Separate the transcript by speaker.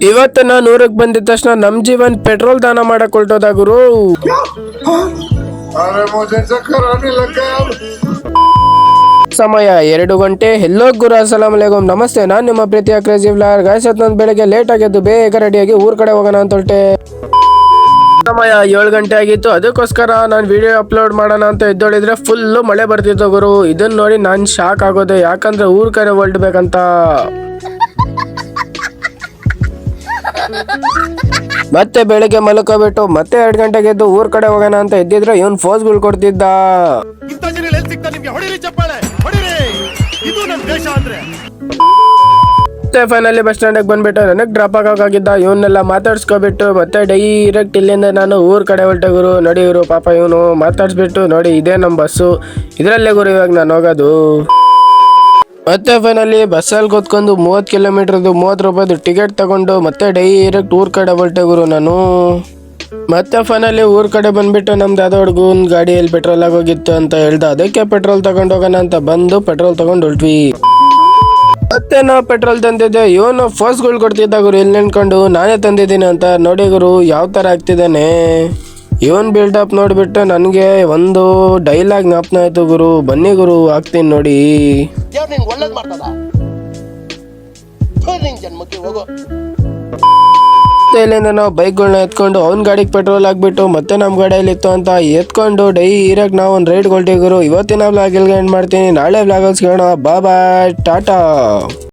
Speaker 1: ಇವತ್ತು ನಾನು ಊರಿಗೆ ಬಂದಿದ ತಕ್ಷಣ ನಮ್ ಜೀವನ್ ಪೆಟ್ರೋಲ್ ದಾನ ಮಾಡಕ್ ಹೊರಟೋದ ಗುರು. ಸಮಯ 2 ಗಂಟೆ. ಹೆಲ್ಲೋ ಗುರು, ಅಸ್ಸಲಾಂ ಅಲೈಕುಂ, ನಮಸ್ತೆ. ನಾನು ನಿಮ್ಮ ಪ್ರೀತಿಯ ಕ್ರೇಜಿ ವ್ಲಾಗ್. ಗಾಯ್ಸ್, ನಾನು ಬೆಳಗ್ಗೆ ಲೇಟ್ ಆಗಿದ್ದು ಬೇಗ ರೆಡಿಯಾಗಿ ಊರ್ ಕಡೆ ಹೋಗೋಣ ಅಂತ ಹೊರಟೆ. ಸಮಯ 7 ಗಂಟೆ ಆಗಿತ್ತು. ಅದಕ್ಕೋಸ್ಕರ ನಾನು ವಿಡಿಯೋ ಅಪ್ಲೋಡ್ ಮಾಡೋಣ ಅಂತ ಎದ್ದೊಳಿದ್ರೆ ಫುಲ್ಲು ಮಳೆ ಬರ್ತಿತ್ತು ಗುರು. ಇದನ್ನ ನೋಡಿ ನಾನು ಶಾಕ್ ಆಗೋದೆ, ಯಾಕಂದ್ರೆ ಊರ್ ಕಡೆ ಹೊರಡ್ಬೇಕಂತ. ಮತ್ತೆ ಬೆಳಿಗ್ಗೆ ಮಲ್ಕೋಬಿಟ್ಟು ಮತ್ತೆ 2 ಗಂಟೆಗೆ ಎದ್ದು ಊರ್ ಕಡೆ ಹೋಗೋಣ ಅಂತ ಎದ್ದಿದ್ರೆ ಇವನ್ ಫೋಸ್ಗಳು ಕೊಡ್ತಿದ್ದ. ಮತ್ತೆ ಫೈನಲಿ ಬಸ್ ಸ್ಟ್ಯಾಂಡ್ ಬಂದ್ಬಿಟ್ಟು ನನಗ್ ಡ್ರಾಪ್ ಆಗೋಗಿದ್ದ. ಇವನ್ನೆಲ್ಲ ಮಾತಾಡ್ಸ್ಕೊಬಿಟ್ಟು ಮತ್ತೆ ಡೈರೆಕ್ಟ್ ಇಲ್ಲಿಂದ ನಾನು ಊರ್ ಕಡೆ ಹೊರಟೆ ಗುರು. ನೋಡಿ ಇವರು ಪಾಪ ಇವನು ಮಾತಾಡ್ಸ್ಬಿಟ್ಟು, ನೋಡಿ ಇದೇ ನಮ್ ಬಸ್ಸು, ಇದ್ರಲ್ಲೇ ಗುರು ಇವಾಗ ನಾನು ಹೋಗೋದು. ಮತ್ತೆ ಫೈನಲಿ ಬಸ್ಸಲ್ಲಿ ಕೂತ್ಕೊಂಡು 30 ಕಿಲೋಮೀಟರ್ದು 30 ರೂಪಾಯಿದು ಟಿಕೆಟ್ ತಗೊಂಡು ಮತ್ತೆ ಡೈರೆಕ್ಟ್ ಊರ್ ಕಡೆ ಹೊರಟೆ ಗುರು ನಾನು. ಮತ್ತೆ ಫೈನಲಿ ಊರ್ ಕಡೆ ಬಂದ್ಬಿಟ್ಟು ನಮ್ದು ಯಾವ್ದೋ ಹುಡುಗನ್ ಗಾಡಿಯಲ್ಲಿ ಪೆಟ್ರೋಲ್ ಆಗೋಗಿತ್ತು ಅಂತ ಹೇಳ್ದ. ಅದಕ್ಕೆ ಪೆಟ್ರೋಲ್ ತಗೊಂಡು ಹೋಗೋಣ ಅಂತ ಬಂದು ಪೆಟ್ರೋಲ್ ತಗೊಂಡು ಹೊರಟ್ವಿ. ಮತ್ತೆ ನಾವು ಪೆಟ್ರೋಲ್ ತಂದಿದ್ದೆ, ಇವನು ಫೋರ್ಸ್ಗಳು ಕೊಡ್ತಿದ್ದ ಗುರು ಇಲ್ಲಿ ನಿಂತ್ಕೊಂಡು ನಾನೇ ತಂದಿದ್ದೀನಿ ಅಂತ. ನೋಡಿ ಗುರು ಯಾವ ತರ ಆಗ್ತಿದ್ದಾನೆ. ಇವನ್ ಬಿಲ್ಡಪ್ ನೋಡ್ಬಿಟ್ಟು ನನಗೆ ಒಂದು ಡೈಲಾಗ್ ಜ್ಞಾಪನ ಆಯ್ತು ಗುರು. ಬನ್ನಿ ಗುರು ಹಾಕ್ತೀನಿ ನೋಡಿ. ಇಲ್ಲಿಂದ ನಾವು ಬೈಕ್ಗಳನ್ನ ಎತ್ಕೊಂಡು ಅವ್ನ ಗಾಡಿಗೆ ಪೆಟ್ರೋಲ್ ಹಾಕ್ಬಿಟ್ಟು ಮತ್ತೆ ನಮ್ಮ ಗಾಡಿಯಲ್ಲಿ ಇತ್ತು ಅಂತ ಎತ್ಕೊಂಡು ಡೈರೆಕ್ಟ್ ನಾವು ಒಂದು ರೈಡ್ ಹೊರಟಿವಿ ಗುರು. ಇವತ್ತಿನ ವ್ಲಾಗ್ ಇಲ್ಲಿಗೆ ಎಂಡ್ ಮಾಡ್ತೀನಿ. ನಾಳೆ ವ್ಲಾಗ್ ಸಿಗೋಣ. ಬಾಯ್ ಟಾಟಾ.